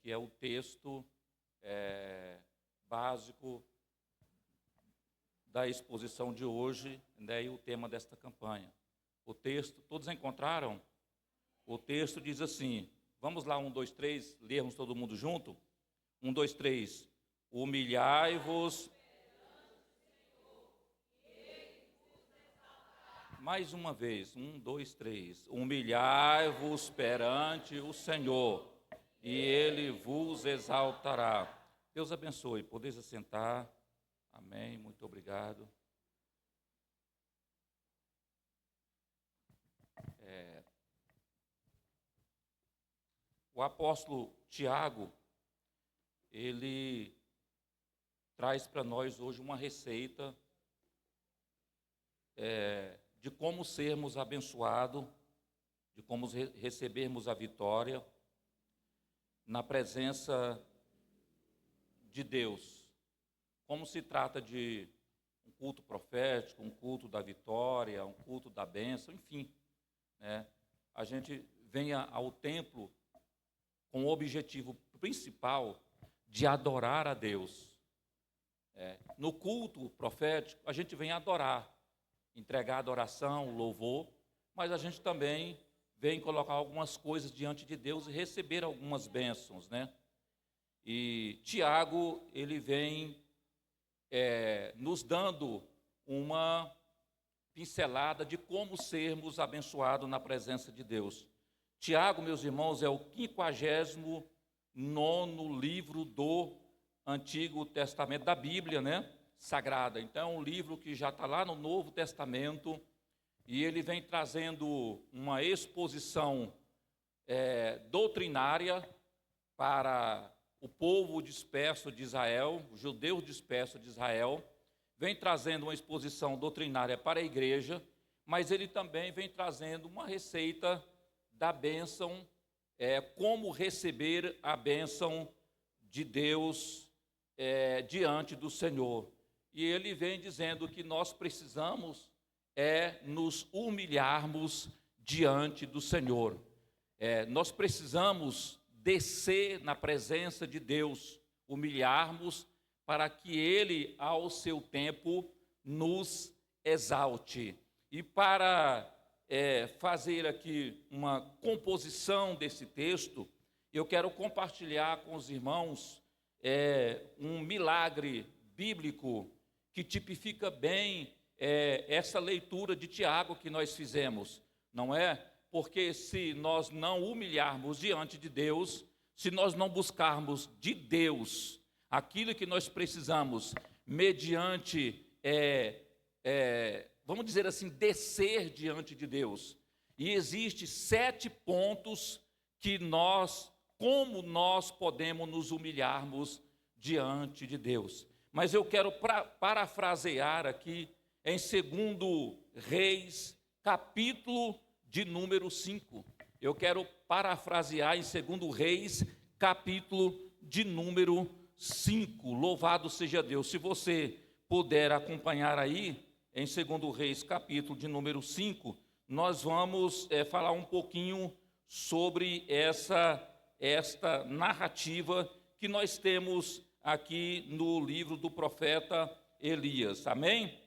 que é o texto básico da exposição de hoje, né, e o tema desta campanha. O texto, todos encontraram? O texto diz assim, vamos lá, 1, 2, 3, lermos todo mundo junto? 1, 2, 3. Humilhai-vos. Mais uma vez, 1, 2, 3. Humilhai-vos perante o Senhor, e Ele vos exaltará. Deus abençoe. Podeis assentar. Amém. Muito obrigado. O apóstolo Tiago, ele traz para nós hoje uma receita de como sermos abençoados, de como recebermos a vitória na presença de Deus. Como se trata de um culto profético, um culto da vitória, um culto da bênção, enfim, né? A gente vem ao templo com o objetivo principal de adorar a Deus. No culto profético, a gente vem adorar, entregar adoração, louvor, mas a gente também vem colocar algumas coisas diante de Deus e receber algumas bênçãos, né? E Tiago, ele vem nos dando uma pincelada de como sermos abençoados na presença de Deus. Tiago, meus irmãos, é o 59º livro do Antigo Testamento, da Bíblia, né? Sagrada. Então, é um livro que já está lá no Novo Testamento, e ele vem trazendo uma exposição doutrinária para o povo disperso de Israel, os judeus dispersos de Israel, vem trazendo uma exposição doutrinária para a igreja, mas ele também vem trazendo uma receita da bênção, como receber a bênção de Deus diante do Senhor. E ele vem dizendo que nós precisamos nos humilharmos diante do Senhor. Nós precisamos descer na presença de Deus, humilharmos para que Ele, ao seu tempo, nos exalte. E para fazer aqui uma composição desse texto, eu quero compartilhar com os irmãos um milagre bíblico que tipifica bem essa leitura de Tiago que nós fizemos, não é? Porque se nós não humilharmos diante de Deus, se nós não buscarmos de Deus aquilo que nós precisamos, mediante, vamos dizer assim, descer diante de Deus. E existe 7 pontos que como nós podemos nos humilharmos diante de Deus. Mas eu quero parafrasear aqui em 2 Reis, capítulo de número 5. Eu quero parafrasear em 2 Reis, capítulo de número 5. Louvado seja Deus. Se você puder acompanhar aí, em 2 Reis, capítulo de número 5, nós vamos falar um pouquinho sobre esta narrativa que nós temos aqui no livro do profeta Elias. Amém?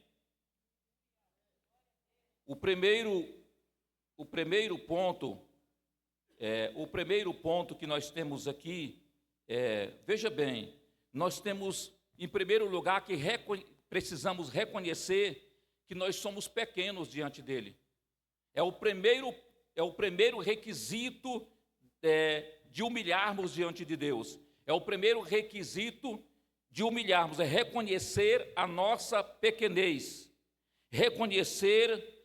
O primeiro ponto que nós temos aqui veja bem, nós temos, em primeiro lugar, que precisamos reconhecer que nós somos pequenos diante dele. É o primeiro requisito de humilharmos diante de Deus. É o primeiro requisito de humilharmos, reconhecer a nossa pequenez, reconhecer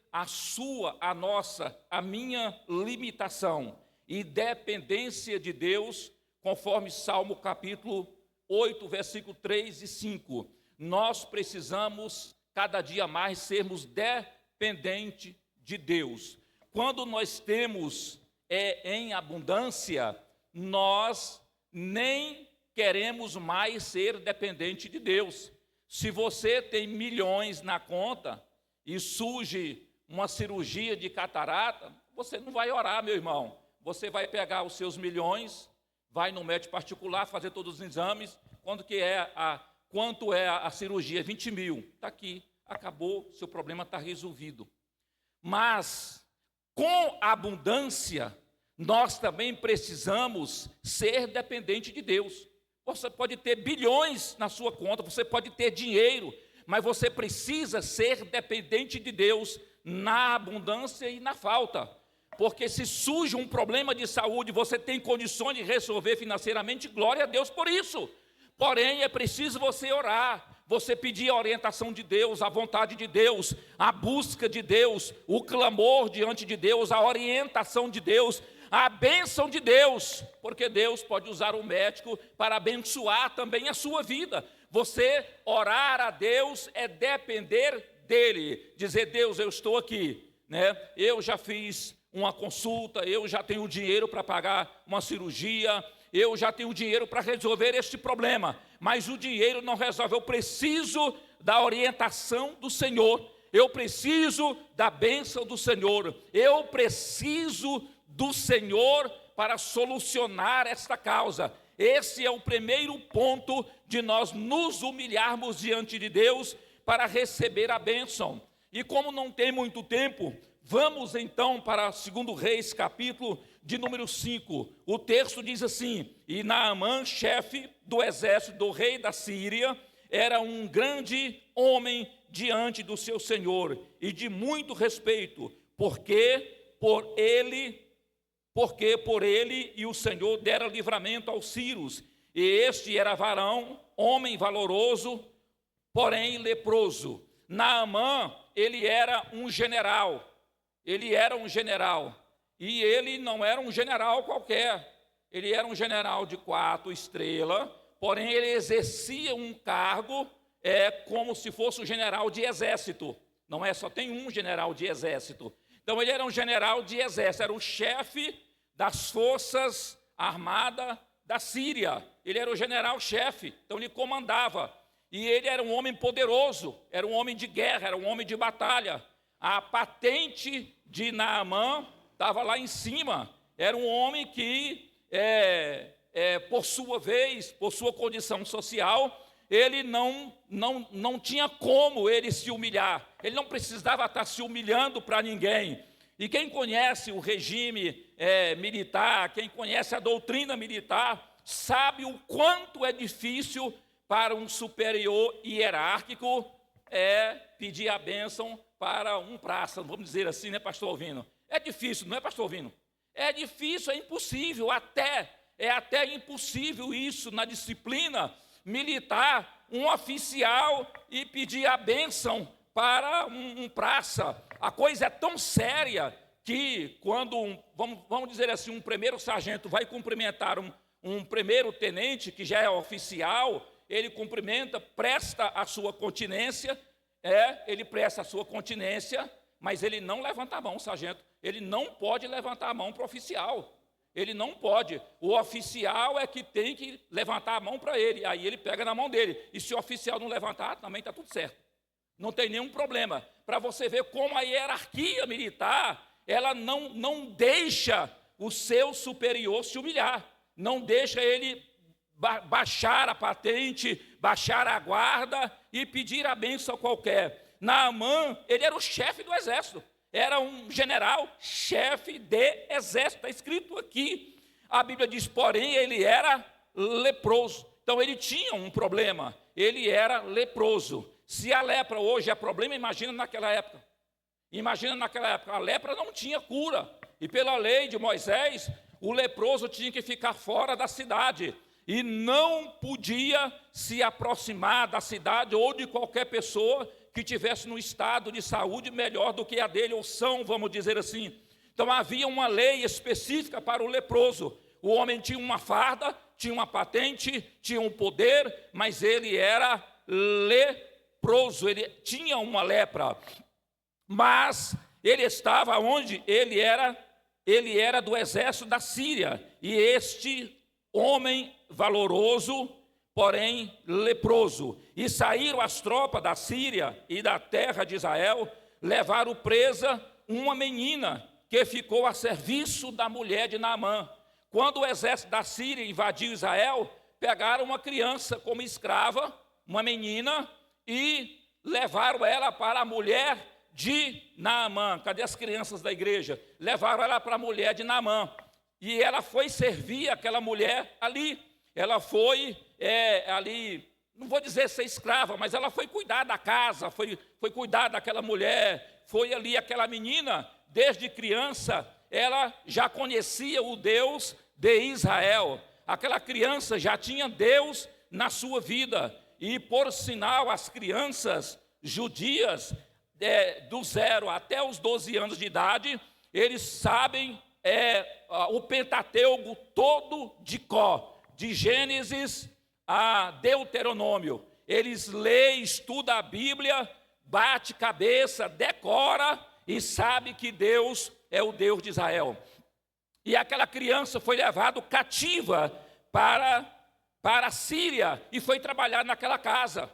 a minha limitação e dependência de Deus, conforme Salmo capítulo 8, versículo 3 e 5. Nós precisamos cada dia mais sermos dependentes de Deus. Quando nós temos em abundância, nós nem queremos mais ser dependente de Deus. Se você tem milhões na conta e surge uma cirurgia de catarata, você não vai orar, meu irmão. Você vai pegar os seus milhões, vai no médico particular fazer todos os exames, quanto é a cirurgia? 20 mil. Está aqui, acabou, seu problema está resolvido. Mas, com a abundância, nós também precisamos ser dependente de Deus. Você pode ter bilhões na sua conta, você pode ter dinheiro, mas você precisa ser dependente de Deus na abundância e na falta. Porque se surge um problema de saúde, você tem condições de resolver financeiramente, glória a Deus por isso. Porém, é preciso você orar, você pedir a orientação de Deus, a vontade de Deus, a busca de Deus, o clamor diante de Deus, a orientação de Deus, a bênção de Deus, porque Deus pode usar o médico para abençoar também a sua vida. Você orar a Deus é depender dEle, dizer: Deus, eu estou aqui, né? Eu já fiz uma consulta, eu já tenho dinheiro para pagar uma cirurgia, eu já tenho dinheiro para resolver este problema, mas o dinheiro não resolve. Eu preciso da orientação do Senhor, eu preciso da bênção do Senhor, eu preciso do Senhor para solucionar esta causa. Esse é o primeiro ponto de nós nos humilharmos diante de Deus para receber a bênção. E como não tem muito tempo, vamos então para 2 Reis, capítulo de número 5. O texto diz assim: e Naamã, chefe do exército do rei da Síria, era um grande homem diante do seu senhor e de muito respeito, porque por ele e o Senhor dera livramento aos sírios. E este era varão, homem valoroso, porém leproso. Naamã, ele era um general. E ele não era um general qualquer. Ele era um general de 4 estrelas, porém ele exercia um cargo como se fosse um general de exército. Não é só tem um general de exército. Então ele era um general de exército, era o chefe das forças armadas da Síria. Ele era o general-chefe, então ele comandava. E ele era um homem poderoso, era um homem de guerra, era um homem de batalha. A patente de Naamã estava lá em cima. Era um homem que, por sua vez, por sua condição social, ele não tinha como ele se humilhar. Ele não precisava estar se humilhando para ninguém. E quem conhece o regime militar, quem conhece a doutrina militar, sabe o quanto é difícil para um superior hierárquico pedir a bênção para um praça, vamos dizer assim, né, pastor Alvino? É difícil, não é, pastor Alvino? É difícil, é impossível, é até impossível isso na disciplina militar, um oficial e pedir a bênção para um praça. A coisa é tão séria que quando, vamos dizer assim, um primeiro sargento vai cumprimentar um primeiro tenente, que já é oficial, ele cumprimenta, presta a sua continência, mas ele não levanta a mão, sargento. Ele não pode levantar a mão para o oficial. Ele não pode. O oficial é que tem que levantar a mão para ele. Aí ele pega na mão dele. E se o oficial não levantar, também está tudo certo. Não tem nenhum problema. Para você ver como a hierarquia militar, ela não deixa o seu superior se humilhar. Não deixa ele baixar a patente, baixar a guarda e pedir a bênção qualquer. Naamã, ele era o chefe do exército. Era um general, chefe de exército. Está escrito aqui. A Bíblia diz, porém, ele era leproso. Então, ele tinha um problema. Ele era leproso. Se a lepra hoje é problema, imagina naquela época. A lepra não tinha cura. E pela lei de Moisés, o leproso tinha que ficar fora da cidade. E não podia se aproximar da cidade ou de qualquer pessoa que tivesse no estado de saúde melhor do que a dele, ou são, vamos dizer assim. Então havia uma lei específica para o leproso. O homem tinha uma farda, tinha uma patente, tinha um poder, mas ele era leproso, ele tinha uma lepra. Mas ele estava onde? Ele era do exército da Síria. E este homem valoroso, porém leproso. E saíram as tropas da Síria e da terra de Israel, levaram presa uma menina que ficou a serviço da mulher de Naamã. quando o exército da Síria invadiu Israel, pegaram uma criança como escrava, uma menina, e levaram ela para a mulher de Naamã. Cadê as crianças da igreja? Levaram ela para a mulher de Naamã. E ela foi servir aquela mulher ali. Ela foi ali, não vou dizer ser escrava, mas ela foi cuidar da casa, foi cuidar daquela mulher, foi ali aquela menina, desde criança, ela já conhecia o Deus de Israel. Aquela criança já tinha Deus na sua vida. E, por sinal, as crianças judias, do 0 até os 12 anos de idade, eles sabem o Pentateuco todo de cor, de Gênesis a Deuteronômio. Eles lêem, estudam a Bíblia, bate cabeça, decora e sabe que Deus é o Deus de Israel. E aquela criança foi levada cativa para a Síria e foi trabalhar naquela casa.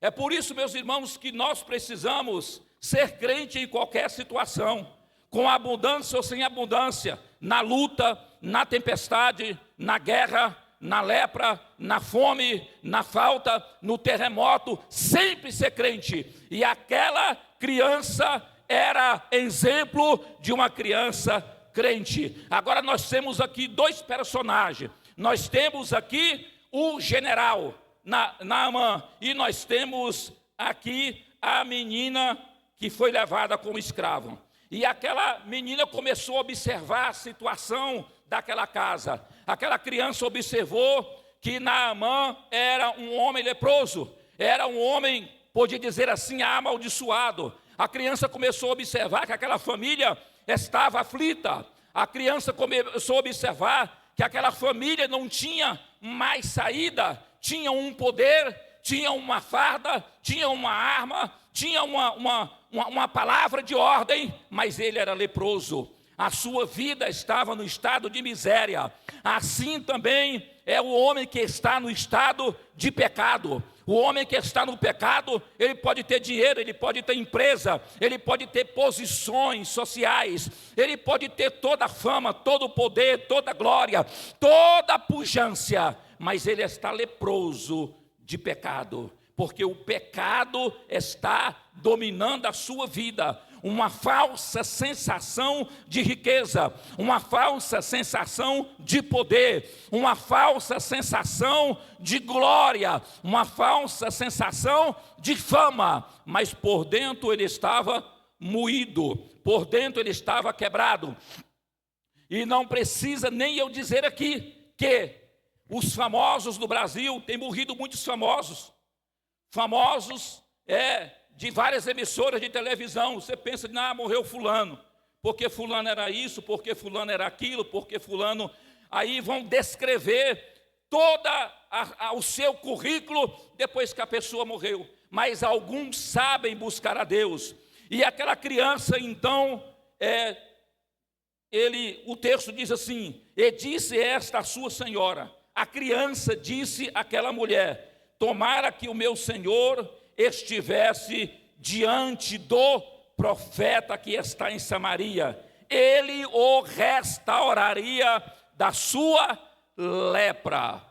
É por isso, meus irmãos, que nós precisamos ser crente em qualquer situação, com abundância ou sem abundância, na luta, na tempestade, na guerra, na lepra, na fome, na falta, no terremoto, sempre ser crente. E aquela criança era exemplo de uma criança crente. Agora nós temos aqui dois personagens. Nós temos aqui o general Naamã, e nós temos aqui a menina que foi levada como escrava. E aquela menina começou a observar a situação daquela casa. Aquela criança observou que Naamã era um homem leproso, era um homem, pode dizer assim, amaldiçoado. A criança começou a observar que aquela família estava aflita. A criança começou a observar que aquela família não tinha mais saída, tinha um poder, tinha uma farda, tinha uma arma, tinha uma palavra de ordem, mas ele era leproso. A sua vida estava no estado de miséria. Assim também é o homem que está no estado de pecado. O homem que está no pecado, ele pode ter dinheiro, ele pode ter empresa, ele pode ter posições sociais, ele pode ter toda a fama, todo o poder, toda a glória, toda a pujança, mas ele está leproso de pecado, porque o pecado está dominando a sua vida. Uma falsa sensação de riqueza, uma falsa sensação de poder, uma falsa sensação de glória, uma falsa sensação de fama, mas por dentro ele estava moído, por dentro ele estava quebrado. E não precisa nem eu dizer aqui que os famosos do Brasil, têm morrido muitos famosos de várias emissoras de televisão. Você pensa, morreu fulano, porque fulano era isso, porque fulano era aquilo, porque fulano... Aí vão descrever todo o seu currículo depois que a pessoa morreu. Mas alguns sabem buscar a Deus. E aquela criança, então, o texto diz assim: e disse esta a sua senhora. A criança disse àquela mulher: tomara que o meu senhor estivesse diante do profeta que está em Samaria, ele o restauraria da sua lepra.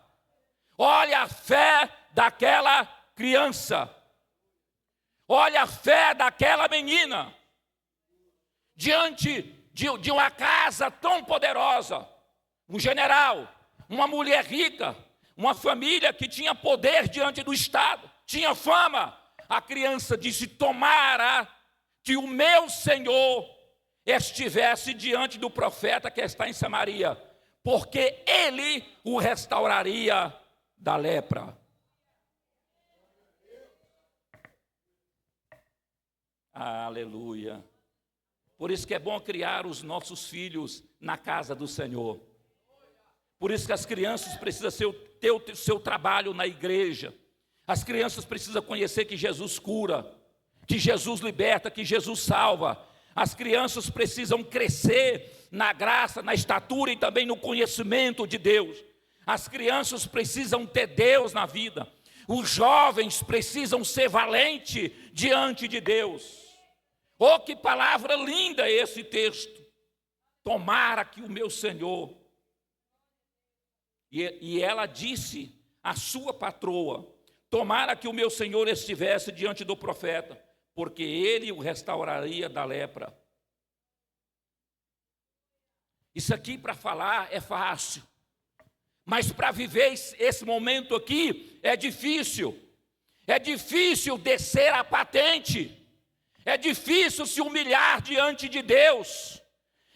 Olha a fé daquela criança, olha a fé daquela menina, diante de uma casa tão poderosa, um general, uma mulher rica, uma família que tinha poder diante do Estado, tinha fama. A criança disse: tomara que o meu Senhor estivesse diante do profeta que está em Samaria, porque ele o restauraria da lepra. Aleluia. Por isso que é bom criar os nossos filhos na casa do Senhor. Por isso que as crianças precisam ter o seu trabalho na igreja. As crianças precisam conhecer que Jesus cura, que Jesus liberta, que Jesus salva. As crianças precisam crescer na graça, na estatura e também no conhecimento de Deus. As crianças precisam ter Deus na vida. Os jovens precisam ser valentes diante de Deus. Oh, que palavra linda esse texto. Tomara que o meu Senhor E ela disse à sua patroa: tomara que o meu senhor estivesse diante do profeta, porque ele o restauraria da lepra. Isso aqui para falar é fácil, mas para viver esse momento aqui é difícil. É difícil descer a patente, é difícil se humilhar diante de Deus,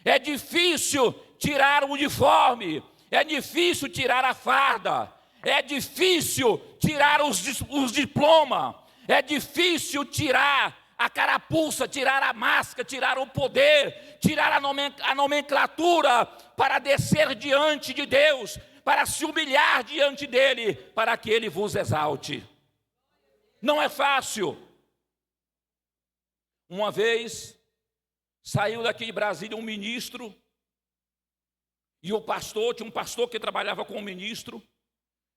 é difícil tirar o uniforme, é difícil tirar a farda, é difícil tirar os diplomas, é difícil tirar a carapuça, tirar a máscara, tirar o poder, tirar a nomenclatura para descer diante de Deus, para se humilhar diante dEle, para que Ele vos exalte. Não é fácil. Uma vez, saiu daqui em Brasília um ministro, e o pastor, tinha um pastor que trabalhava com o ministro,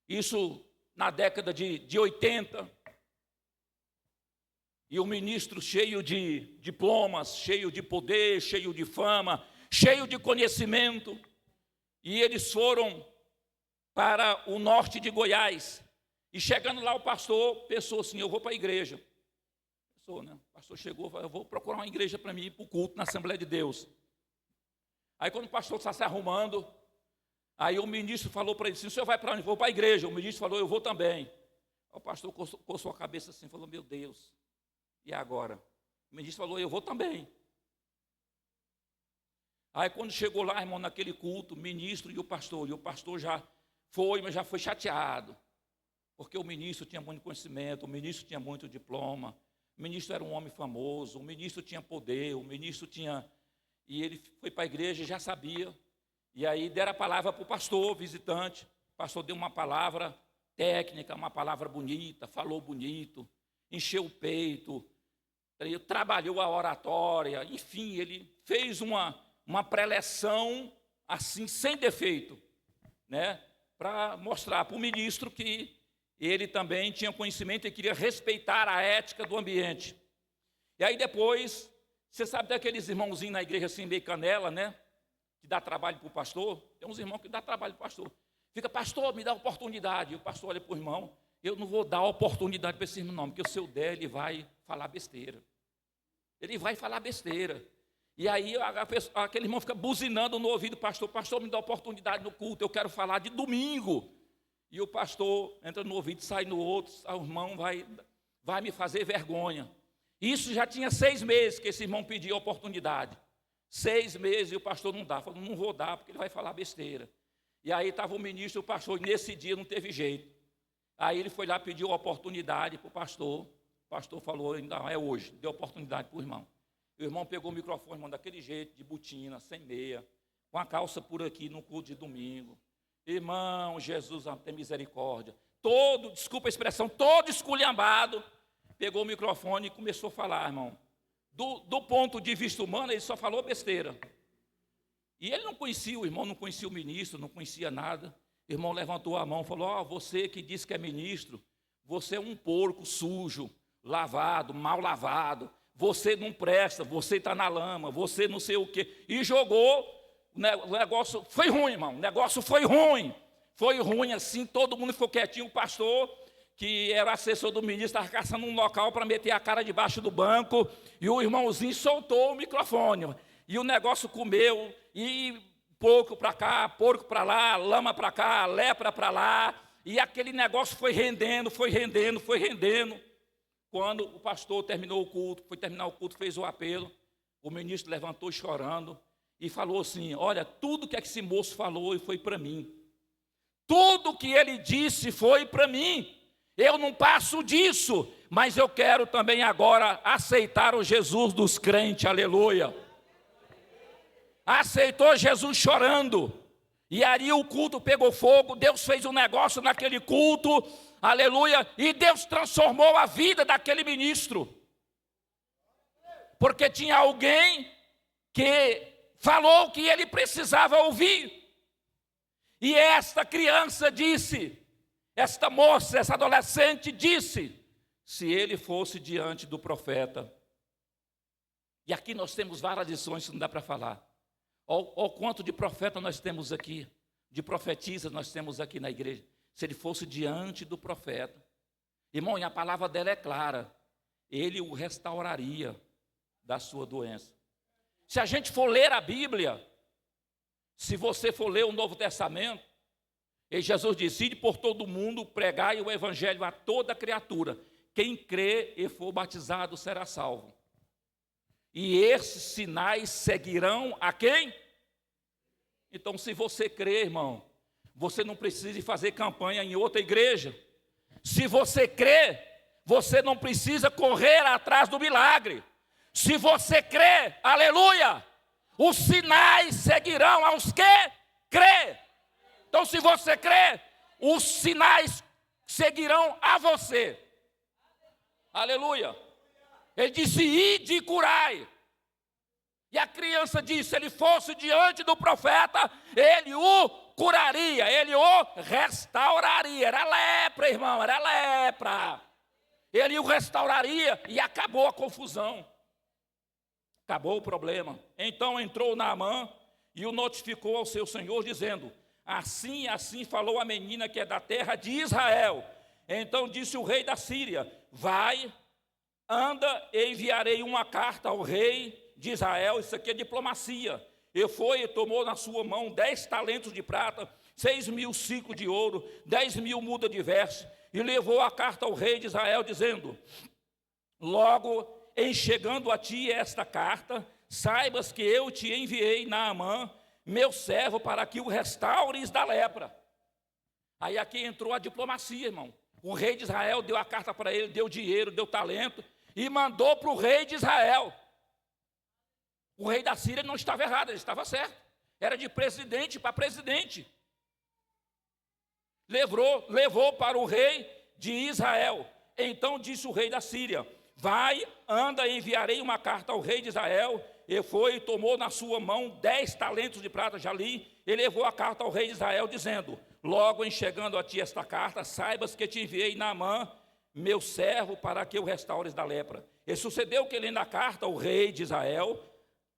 isso na década de 80, e o ministro cheio de diplomas, cheio de poder, cheio de fama, cheio de conhecimento, e eles foram para o norte de Goiás. E chegando lá, o pastor pensou assim: eu vou para a igreja. Pensou, né? O pastor chegou e falou: eu vou procurar uma igreja para mim ir para o culto na Assembleia de Deus. Aí quando o pastor está se arrumando, aí o ministro falou para ele assim: o senhor vai para onde? Eu vou para a igreja. O ministro falou: eu vou também. Aí o pastor coçou a cabeça assim, falou: meu Deus, e agora? O ministro falou: eu vou também. Aí quando chegou lá, irmão, naquele culto, o ministro e o pastor já foi, mas já foi chateado. Porque o ministro tinha muito conhecimento, o ministro tinha muito diploma, o ministro era um homem famoso, o ministro tinha poder, o ministro tinha... E ele foi para a igreja e já sabia. E aí deram a palavra para o pastor visitante. O pastor deu uma palavra técnica, uma palavra bonita, falou bonito, encheu o peito, trabalhou a oratória, enfim, ele fez uma preleção assim, sem defeito, né? Para mostrar para o ministro que ele também tinha conhecimento e queria respeitar a ética do ambiente. E aí depois, você sabe daqueles irmãozinhos na igreja assim, meio canela, né? Que dá trabalho para o pastor. Tem uns irmãos que dá trabalho para o pastor. Fica: pastor, me dá oportunidade. E o pastor olha para o irmão: eu não vou dar oportunidade para esse irmão não, porque se eu der, ele vai falar besteira. Ele vai falar besteira. E aí aquele irmão fica buzinando no ouvido do pastor: pastor, me dá oportunidade no culto, eu quero falar de domingo. E o pastor entra no ouvido, sai no outro: o irmão vai me fazer vergonha. Isso já tinha 6 meses que esse irmão pedia oportunidade. 6 meses e o pastor não dá. Falou: não vou dar porque ele vai falar besteira. E aí estava o ministro e o pastor, e nesse dia não teve jeito. Aí ele foi lá, pediu oportunidade para o pastor. O pastor falou: não, é hoje, deu oportunidade para o irmão. O irmão pegou o microfone, irmão, daquele jeito, de botina, sem meia, com a calça por aqui no culto de domingo. Irmão, Jesus tem misericórdia. Todo, desculpa a expressão, todo esculhambado, pegou o microfone e começou a falar, irmão. Do ponto de vista humano, ele só falou besteira. E ele não conhecia, o irmão não conhecia o ministro, não conhecia nada. O irmão levantou a mão e falou: você que diz que é ministro, você é um porco sujo, lavado, mal lavado. Você não presta, você está na lama, você não sei o quê. E jogou. O negócio foi ruim, irmão. O negócio foi ruim. Foi ruim assim, todo mundo ficou quietinho. O pastor, que era assessor do ministro, estava caçando um local para meter a cara debaixo do banco. E o irmãozinho soltou o microfone. E o negócio comeu. E porco para cá, porco para lá, lama para cá, lepra para lá. E aquele negócio foi rendendo, foi rendendo, foi rendendo. Quando o pastor terminou o culto, foi terminar o culto, fez o apelo. O ministro levantou chorando e falou assim: olha, tudo que esse moço falou foi para mim. Tudo que ele disse foi para mim. Eu não passo disso, mas eu quero também agora aceitar o Jesus dos crentes, aleluia. Aceitou Jesus chorando. E aí o culto pegou fogo, Deus fez um negócio naquele culto, aleluia, e Deus transformou a vida daquele ministro. Porque tinha alguém que falou o que ele precisava ouvir. E esta criança disse, esta moça, essa adolescente disse: se ele fosse diante do profeta. E aqui nós temos várias lições que não dá para falar. Olha quanto de profeta nós temos aqui. de profetisa nós temos aqui na igreja. Se ele fosse diante do profeta, irmão, e a palavra dela é clara, ele o restauraria da sua doença. Se a gente for ler a Bíblia, se você for ler o Novo Testamento, e Jesus disse: ide por todo o mundo, pregai o evangelho a toda criatura. Quem crê e for batizado será salvo. E esses sinais seguirão a quem? Então, se você crê, irmão, você não precisa fazer campanha em outra igreja. Se você crê, você não precisa correr atrás do milagre. Se você crê, aleluia, os sinais seguirão aos que crê. Então, se você crê, os sinais seguirão a você. Aleluia. Ele disse: ide e curai. E a criança disse: se ele fosse diante do profeta, ele o curaria, ele o restauraria. Era lepra, irmão, era lepra. Ele o restauraria e acabou a confusão. Acabou o problema. Então entrou Naamã e o notificou ao seu senhor, dizendo: assim, assim falou a menina que é da terra de Israel. Então disse o rei da Síria: vai, anda, e enviarei uma carta ao rei de Israel. Isso aqui é diplomacia. E foi e tomou na sua mão 10 talentos de prata, 6.000 ciclos de ouro, 10.000 mudas de verso, e levou a carta ao rei de Israel, dizendo: logo em chegando a ti esta carta, saibas que eu te enviei Naamã, meu servo, para que o restaures da lepra. Aí aqui entrou a diplomacia, irmão. O rei de Israel deu a carta para ele, deu dinheiro, deu talento, e mandou para o rei de Israel. O rei da Síria não estava errado, ele estava certo. Era de presidente para presidente. Levou para o rei de Israel. Então disse o rei da Síria: vai, anda, enviarei uma carta ao rei de Israel. E foi e tomou na sua mão 10 talentos de prata, já li, e levou a carta ao rei de Israel, dizendo: logo em chegando a ti esta carta, saibas que te enviei Naamã, meu servo, para que o restaures da lepra. E sucedeu que, lendo a carta, o rei de Israel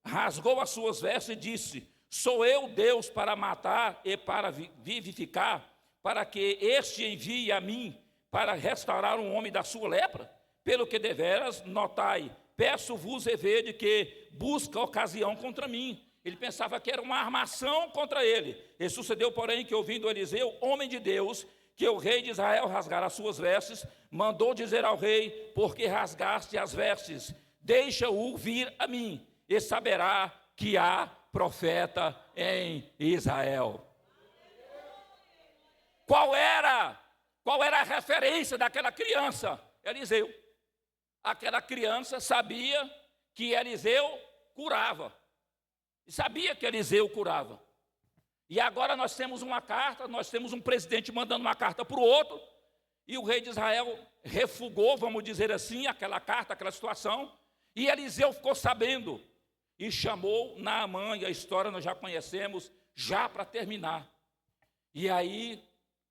rasgou as suas vestes e disse: sou eu Deus para matar e para vivificar, para que este envie a mim para restaurar um homem da sua lepra? Pelo que deveras, notai, peço-vos e vede que busca ocasião contra mim. Ele pensava que era uma armação contra ele. E sucedeu, porém, que ouvindo Eliseu, homem de Deus, que o rei de Israel rasgara as suas vestes, mandou dizer ao rei: porque rasgaste as vestes, deixa-o vir a mim, e saberá que há profeta em Israel. Qual era a referência daquela criança? Eliseu. Aquela criança sabia que Eliseu curava. E sabia que Eliseu curava. E agora nós temos uma carta, nós temos um presidente mandando uma carta para o outro, e o rei de Israel refugou, vamos dizer assim, aquela carta, aquela situação, e Eliseu ficou sabendo, e chamou Naamã, e a história nós já conhecemos, já para terminar. E aí,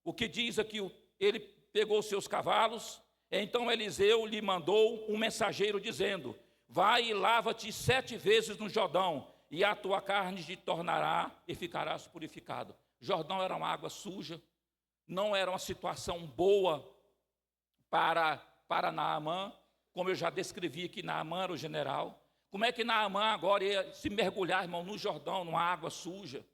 o que diz aqui, ele pegou os seus cavalos. Então Eliseu lhe mandou um mensageiro dizendo: vai e lava-te 7 vezes no Jordão, e a tua carne te tornará e ficarás purificado. Jordão era uma água suja, não era uma situação boa para Naamã, como eu já descrevi que Naamã era o general. Como é que Naamã agora ia se mergulhar, irmão, no Jordão, numa água suja?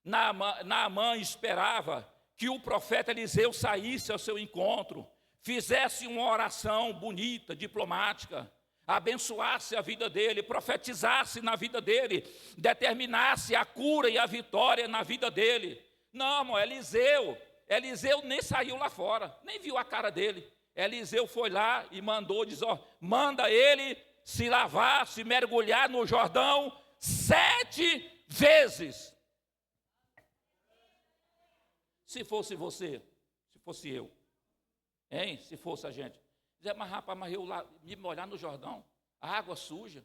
Naamã esperava que o profeta Eliseu saísse ao seu encontro, fizesse uma oração bonita, diplomática, abençoasse a vida dele, profetizasse na vida dele, determinasse a cura e a vitória na vida dele. Não, irmão, Eliseu nem saiu lá fora, nem viu a cara dele. Eliseu foi lá e mandou, manda ele se lavar, se mergulhar no Jordão 7 vezes. Se fosse você, se fosse eu, hein? Se fosse a gente, dizer: mas rapaz, mas eu lá, me molhar no Jordão, a água suja,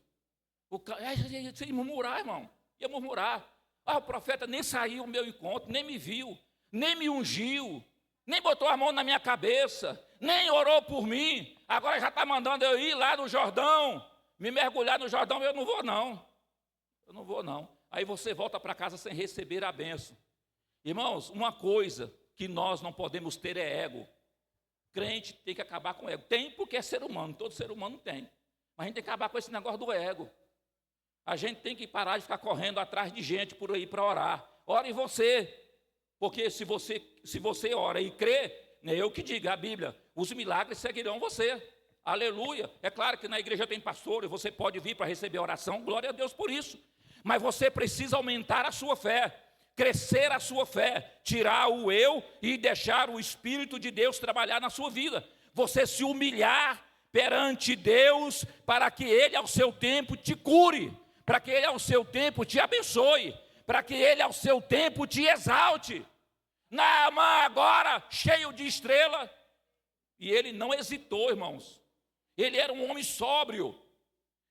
ia murmurar, irmão, ia murmurar. O profeta nem saiu ao meu encontro, nem me viu, nem me ungiu, nem botou a mão na minha cabeça, nem orou por mim, agora já está mandando eu ir lá no Jordão, me mergulhar no Jordão. Eu não vou não. Aí você volta para casa sem receber a bênção. Irmãos, uma coisa que nós não podemos ter é ego. Crente tem que acabar com o ego. Tem porque é ser humano, todo ser humano tem. Mas a gente tem que acabar com esse negócio do ego. A gente tem que parar de ficar correndo atrás de gente por aí para orar. Ore em você. Porque se você ora e crê, não é eu que diga, a Bíblia, os milagres seguirão você. Aleluia. É claro que na igreja tem pastor e você pode vir para receber oração, glória a Deus por isso. Mas você precisa aumentar a sua fé, crescer a sua fé, tirar o eu e deixar o Espírito de Deus trabalhar na sua vida. Você se humilhar perante Deus para que Ele ao seu tempo te cure, para que Ele ao seu tempo te abençoe, para que Ele ao seu tempo te exalte. Naamã agora, cheio de estrela, e ele não hesitou, irmãos. Ele era um homem sóbrio,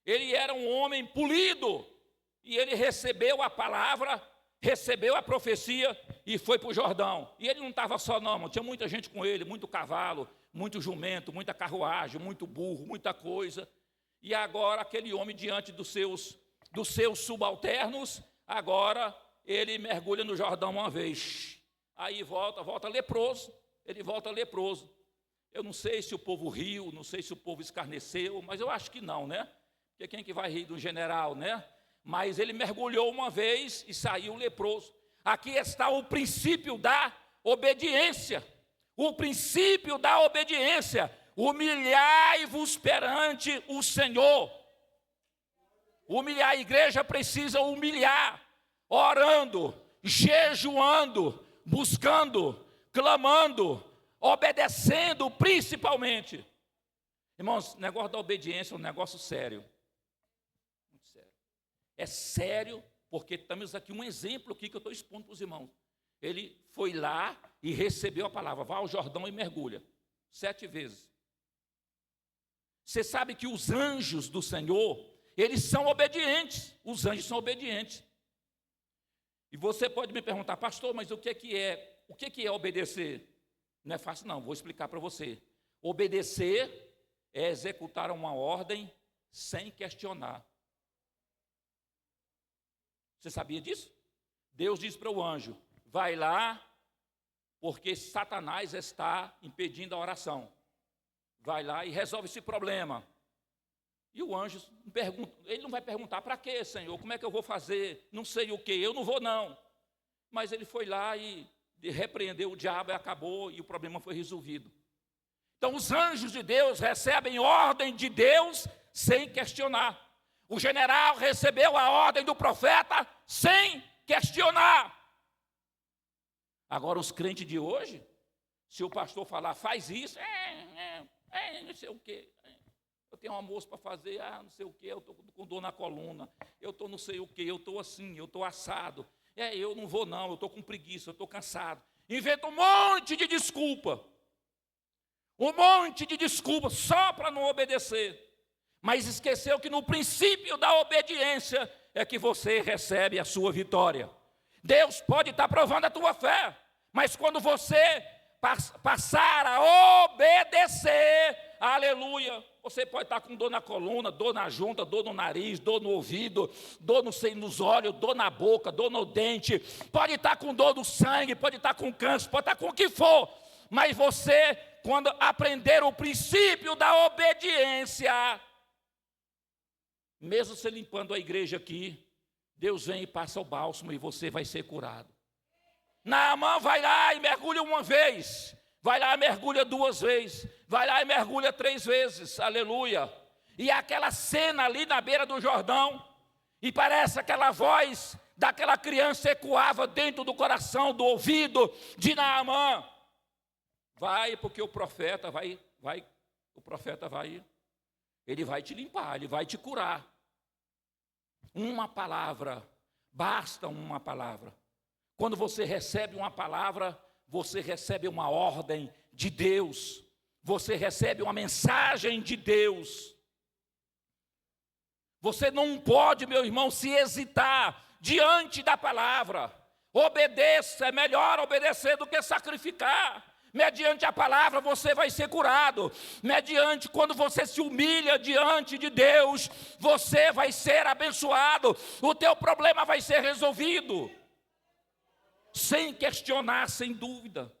ele era um homem polido, e ele recebeu a palavra, recebeu a profecia e foi para o Jordão. E ele não estava só não, irmão. Tinha muita gente com ele, muito cavalo, muito jumento, muita carruagem, muito burro, muita coisa. E agora aquele homem diante dos seus subalternos, agora ele mergulha no Jordão uma vez. Aí volta leproso, ele volta leproso. Eu não sei se o povo riu, não sei se o povo escarneceu, mas eu acho que não, né? Porque quem que vai rir do general, né? Mas ele mergulhou uma vez e saiu leproso. Aqui está o princípio da obediência. O princípio da obediência. Humilhai-vos perante o Senhor. Humilhar, a igreja precisa humilhar, orando, jejuando, buscando, clamando, obedecendo principalmente. Irmãos, o negócio da obediência é um negócio sério. Muito sério. É sério, porque temos aqui um exemplo aqui que eu estou expondo para os irmãos. Ele foi lá e recebeu a palavra, vá ao Jordão e mergulha, 7 vezes. Você sabe que os anjos do Senhor, eles são obedientes, os anjos são obedientes. E você pode me perguntar, pastor, mas o que é obedecer? Não é fácil não, vou explicar para você. Obedecer é executar uma ordem sem questionar. Você sabia disso? Deus diz para o anjo, vai lá, porque Satanás está impedindo a oração. Vai lá e resolve esse problema. E o anjo pergunta, ele não vai perguntar, para quê, Senhor? Como é que eu vou fazer? Não sei o quê, eu não vou não. Mas ele foi lá e repreendeu o diabo e acabou, e o problema foi resolvido. Então os anjos de Deus recebem ordem de Deus sem questionar. O general recebeu a ordem do profeta sem questionar. Agora os crentes de hoje, se o pastor falar, faz isso, não sei o quê. Eu tenho um almoço para fazer, não sei o quê, eu estou com dor na coluna, eu estou não sei o quê, eu estou assim, eu estou assado. Eu não vou não, eu estou com preguiça, eu estou cansado. Inventa um monte de desculpa. Um monte de desculpa só para não obedecer. Mas esqueceu que no princípio da obediência é que você recebe a sua vitória. Deus pode estar provando a tua fé, mas quando você passar a obedecer, aleluia, você pode estar com dor na coluna, dor na junta, dor no nariz, dor no ouvido, dor nos olhos, dor na boca, dor no dente, pode estar com dor no sangue, pode estar com câncer, pode estar com o que for, mas você, quando aprender o princípio da obediência, mesmo você limpando a igreja aqui, Deus vem e passa o bálsamo e você vai ser curado. Naamã vai lá e mergulha uma vez, vai lá e mergulha 2 vezes, vai lá e mergulha 3 vezes, aleluia. E aquela cena ali na beira do Jordão, e parece aquela voz daquela criança ecoava dentro do coração, do ouvido de Naamã. Vai, porque o profeta vai, ele vai te limpar, ele vai te curar. Uma palavra, basta uma palavra. Quando você recebe uma palavra, você recebe uma ordem de Deus. Você recebe uma mensagem de Deus. Você não pode, meu irmão, se hesitar diante da palavra. Obedeça, é melhor obedecer do que sacrificar. Mediante a palavra você vai ser curado. Mediante, quando você se humilha diante de Deus, você vai ser abençoado. O teu problema vai ser resolvido. sem questionar, sem dúvida.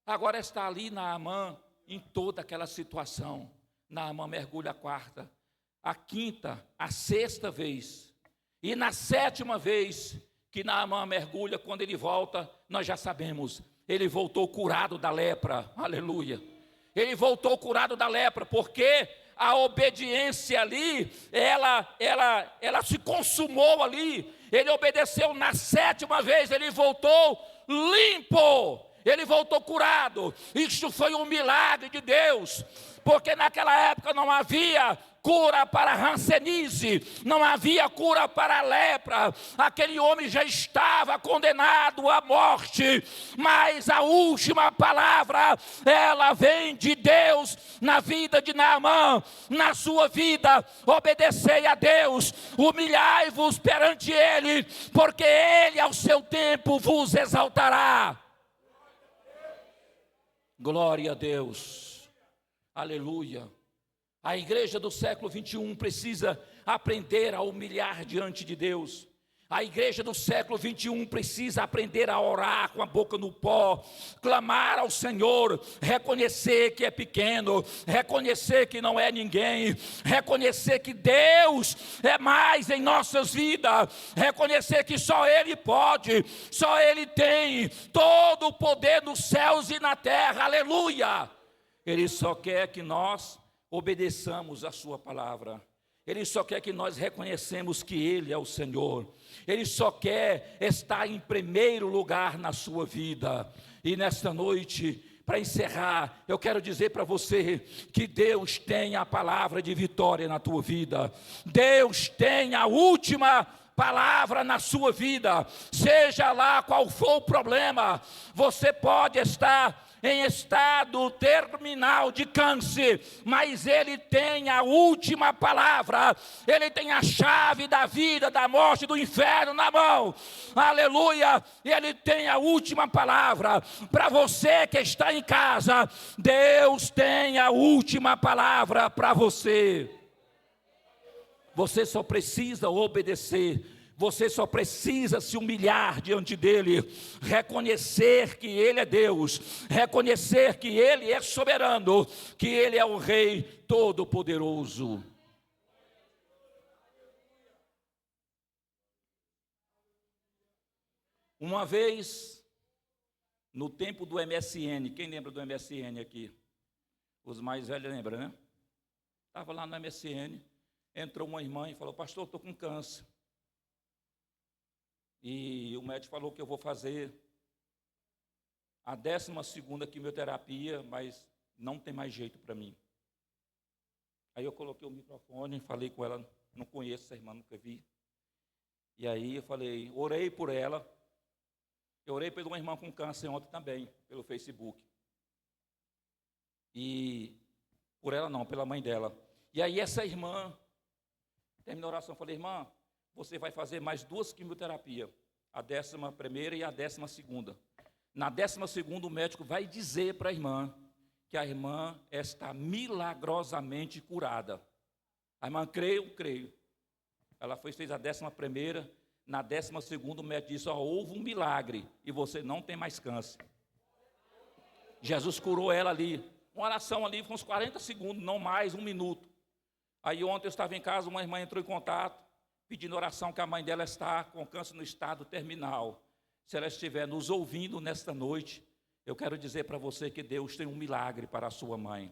Agora está ali Naamã, em toda aquela situação. Naamã mergulha a quarta, a quinta, a sexta vez. E na sétima vez que Naamã mergulha, quando ele volta, nós já sabemos, ele voltou curado da lepra, aleluia. Ele voltou curado da lepra, porque a obediência ali, ela se consumou ali. Ele obedeceu na sétima vez, ele voltou limpo, ele voltou curado. Isso foi um milagre de Deus, porque naquela época não havia cura para hanseníase, não havia cura para a lepra. Aquele homem já estava condenado à morte, mas a última palavra, ela vem de Deus na vida de Naamã, na sua vida. Obedecei a Deus, humilhai-vos perante Ele, porque Ele ao seu tempo vos exaltará. Glória a Deus, aleluia. A igreja do século 21 precisa aprender a humilhar diante de Deus. A igreja do século 21 precisa aprender a orar com a boca no pó, clamar ao Senhor, reconhecer que é pequeno, reconhecer que não é ninguém, reconhecer que Deus é mais em nossas vidas, reconhecer que só Ele pode, só Ele tem todo o poder nos céus e na terra, aleluia. Ele só quer que nós obedeçamos a sua palavra. Ele só quer que nós reconhecemos que Ele é o Senhor. Ele só quer estar em primeiro lugar na sua vida. E nesta noite, para encerrar, eu quero dizer para você que Deus tem a palavra de vitória na tua vida. Deus tem a última palavra na sua vida. Seja lá qual for o problema, você pode estar em estado terminal de câncer, mas Ele tem a última palavra, Ele tem a chave da vida, da morte, do inferno na mão, aleluia. Ele tem a última palavra. Para você que está em casa, Deus tem a última palavra para você. Você só precisa obedecer. Você só precisa se humilhar diante dEle, reconhecer que Ele é Deus, reconhecer que Ele é soberano, que Ele é o Rei Todo-Poderoso. Uma vez, no tempo do MSN, quem lembra do MSN aqui? Os mais velhos lembram, né? Estava lá no MSN, entrou uma irmã e falou: pastor, estou com câncer. E o médico falou que eu vou fazer a 12ª quimioterapia, mas não tem mais jeito para mim. Aí eu coloquei o microfone, falei com ela, não conheço essa irmã, nunca vi. E aí eu falei, orei por ela. Eu orei por uma irmã com câncer ontem também, pelo Facebook. E por ela não, pela mãe dela. E aí essa irmã, terminou a oração, eu falei, irmã, você vai fazer mais 2 quimioterapias, a 11ª e a 12ª. Na 12ª, o médico vai dizer para a irmã que a irmã está milagrosamente curada. A irmã, creio. Ela fez a 11ª, na 12ª, o médico disse, houve um milagre e você não tem mais câncer. Jesus curou ela ali. Uma oração ali, foi uns 40 segundos, não mais, 1 minuto. Aí ontem eu estava em casa, uma irmã entrou em contato, pedindo oração que a mãe dela está com câncer no estado terminal. Se ela estiver nos ouvindo nesta noite, eu quero dizer para você que Deus tem um milagre para a sua mãe.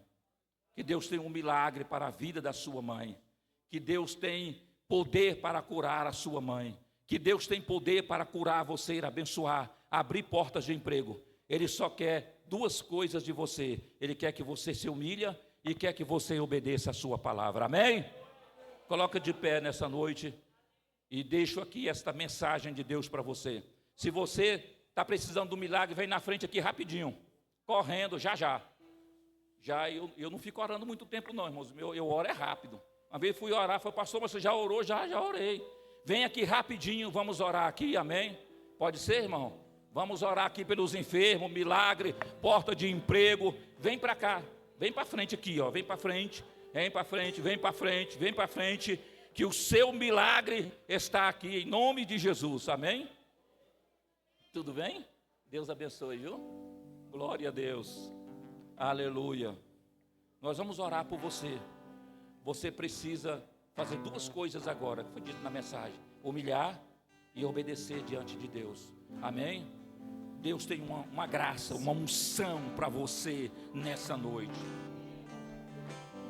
Que Deus tem um milagre para a vida da sua mãe. Que Deus tem poder para curar a sua mãe. Que Deus tem poder para curar você, abençoar, abrir portas de emprego. Ele só quer 2 coisas de você. Ele quer que você se humilhe e quer que você obedeça a sua palavra. Amém? Coloca de pé nessa noite e deixo aqui esta mensagem de Deus para você. Se você está precisando do milagre, vem na frente aqui rapidinho, correndo, já. Eu não fico orando muito tempo não, irmãos, eu oro é rápido. Uma vez fui orar, falei, pastor, mas você já orou? Já orei. Vem aqui rapidinho, vamos orar aqui, amém? Pode ser, irmão? Vamos orar aqui pelos enfermos, milagre, porta de emprego. Vem para cá, vem para frente aqui, ó, vem para frente. Vem para frente, que o seu milagre está aqui, em nome de Jesus, amém? Tudo bem? Deus abençoe, viu? Glória a Deus. Aleluia. Nós vamos orar por você. Você precisa fazer duas coisas agora, que foi dito na mensagem: humilhar e obedecer diante de Deus. Amém? Deus tem uma graça, uma unção para você nessa noite.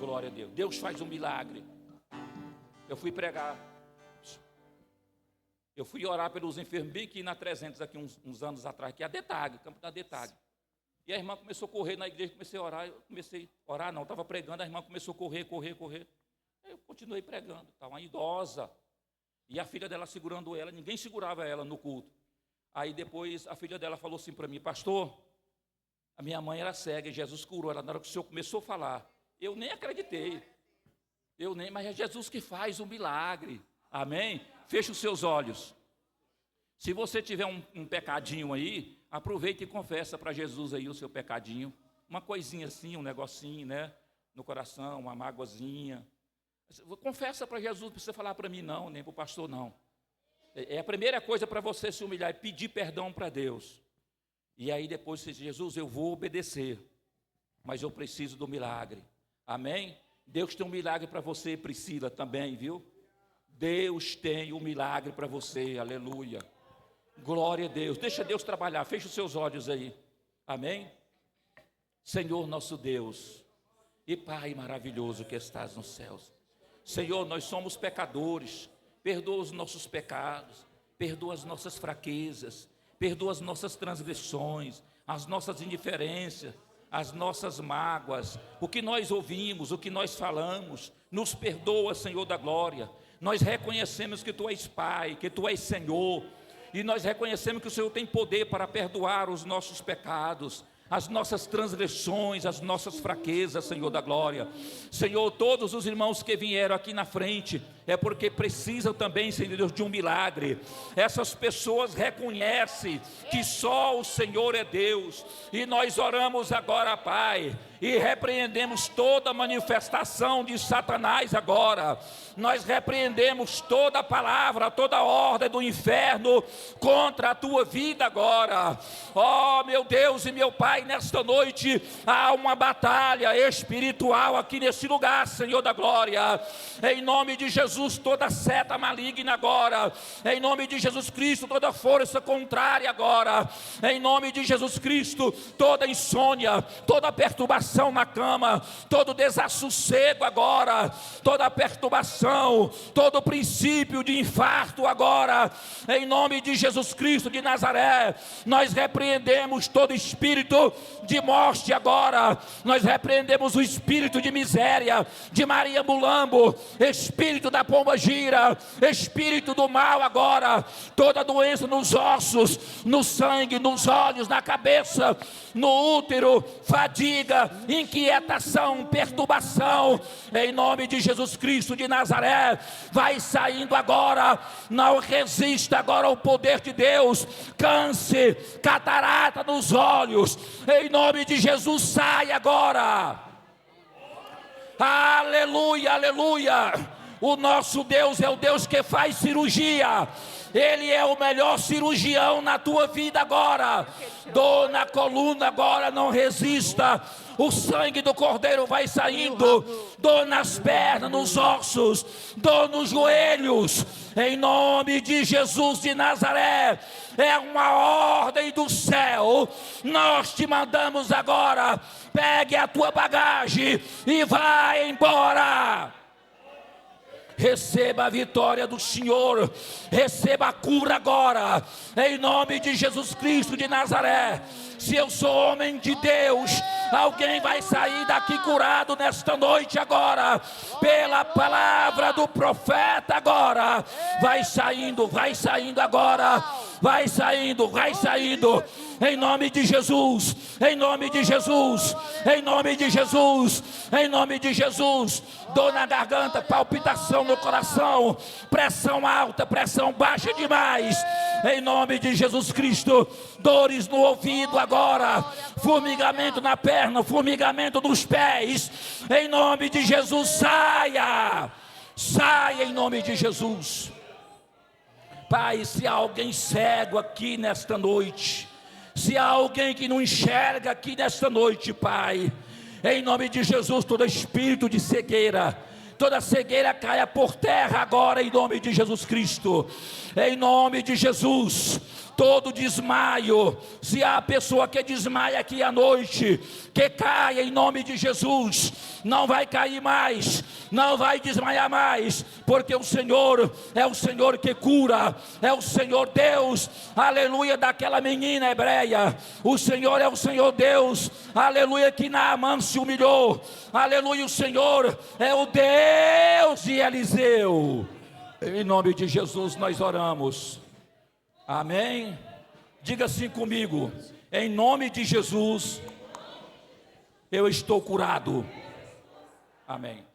Glória a Deus. Deus faz um milagre. Eu fui pregar. Eu fui orar pelos enfermos bem aqui na 300, aqui uns anos atrás, que é a Detag, campo da Detag. E a irmã começou a correr na igreja, comecei a orar. Eu comecei a orar, não, estava pregando, a irmã começou a correr. Eu continuei pregando, uma idosa. E a filha dela segurando ela, ninguém segurava ela no culto. Aí depois a filha dela falou assim para mim: pastor, a minha mãe era cega e Jesus curou ela. Na hora que o senhor começou a falar, eu nem acreditei. Mas é Jesus que faz o milagre. Amém? Feche os seus olhos. Se você tiver um pecadinho aí, aproveita e confessa para Jesus aí o seu pecadinho. Uma coisinha assim, um negocinho, né? No coração, uma mágoazinha. Confessa para Jesus, não precisa falar para mim não, nem para o pastor não. É a primeira coisa para você se humilhar, é pedir perdão para Deus. E aí depois você diz: Jesus, eu vou obedecer, mas eu preciso do milagre. Amém? Deus tem um milagre para você, Priscila, também, viu? Deus tem um milagre para você, aleluia. Glória a Deus. Deixa Deus trabalhar, feche os seus olhos aí. Amém? Senhor nosso Deus e Pai maravilhoso que estás nos céus. Senhor, nós somos pecadores. Perdoa os nossos pecados, perdoa as nossas fraquezas, perdoa as nossas transgressões, as nossas indiferenças, as nossas mágoas, o que nós ouvimos, o que nós falamos. Nos perdoa, Senhor da glória. Nós reconhecemos que Tu és Pai, que Tu és Senhor, e nós reconhecemos que o Senhor tem poder para perdoar os nossos pecados, as nossas transgressões, as nossas fraquezas, Senhor da glória. Senhor, todos os irmãos que vieram aqui na frente, é porque precisam também, Senhor Deus, de um milagre. Essas pessoas reconhecem que só o Senhor é Deus, e nós oramos agora, Pai, e repreendemos toda manifestação de Satanás agora. Nós repreendemos toda palavra, toda ordem do inferno contra a tua vida agora. Ó meu Deus e meu Pai, nesta noite há uma batalha espiritual aqui nesse lugar, Senhor da glória. Em nome de Jesus, toda seta maligna agora. Em nome de Jesus Cristo, toda força contrária agora. Em nome de Jesus Cristo, toda insônia, toda perturbação na cama, todo desassossego agora, toda perturbação, todo princípio de infarto agora, em nome de Jesus Cristo de Nazaré, nós repreendemos todo espírito de morte agora, nós repreendemos o espírito de miséria, de Maria Mulambo, espírito da pomba gira, espírito do mal agora, toda doença nos ossos, no sangue, nos olhos, na cabeça, no útero, fadiga, inquietação, perturbação, em nome de Jesus Cristo de Nazaré, vai saindo agora, não resista agora ao poder de Deus. Câncer, catarata nos olhos, em nome de Jesus, sai agora. Aleluia, aleluia. O nosso Deus é o Deus que faz cirurgia. Ele é o melhor cirurgião na tua vida agora. Dor na coluna agora, não resista. O sangue do Cordeiro vai saindo. Dor nas pernas, nos ossos, dor nos joelhos. Em nome de Jesus de Nazaré, é uma ordem do céu. Nós te mandamos agora. Pegue a tua bagagem e vai embora. Receba a vitória do Senhor, receba a cura agora, em nome de Jesus Cristo de Nazaré. Se eu sou homem de Deus, alguém vai sair daqui curado nesta noite agora, pela palavra do profeta agora. Vai saindo agora, vai saindo, em nome de Jesus, em nome de Jesus, em nome de Jesus, em nome de Jesus. Dor na garganta, palpitação no coração, pressão alta, pressão baixa demais, em nome de Jesus Cristo. Dores no ouvido agora, formigamento na perna, formigamento nos pés, em nome de Jesus, saia em nome de Jesus. Pai, se há alguém cego aqui nesta noite, Se há alguém que não enxerga aqui nesta noite, Pai, em nome de Jesus, todo espírito de cegueira, toda cegueira caia por terra agora, em nome de Jesus Cristo, em nome de Jesus. Todo desmaio, se há pessoa que desmaia aqui à noite, que caia em nome de Jesus, não vai cair mais, não vai desmaiar mais, porque o Senhor é o Senhor que cura, é o Senhor Deus, aleluia, daquela menina hebreia. O Senhor é o Senhor Deus, aleluia, que Naamã se humilhou, aleluia. O Senhor é o Deus de Eliseu. Em nome de Jesus nós oramos, amém. Diga assim comigo: em nome de Jesus eu estou curado, amém.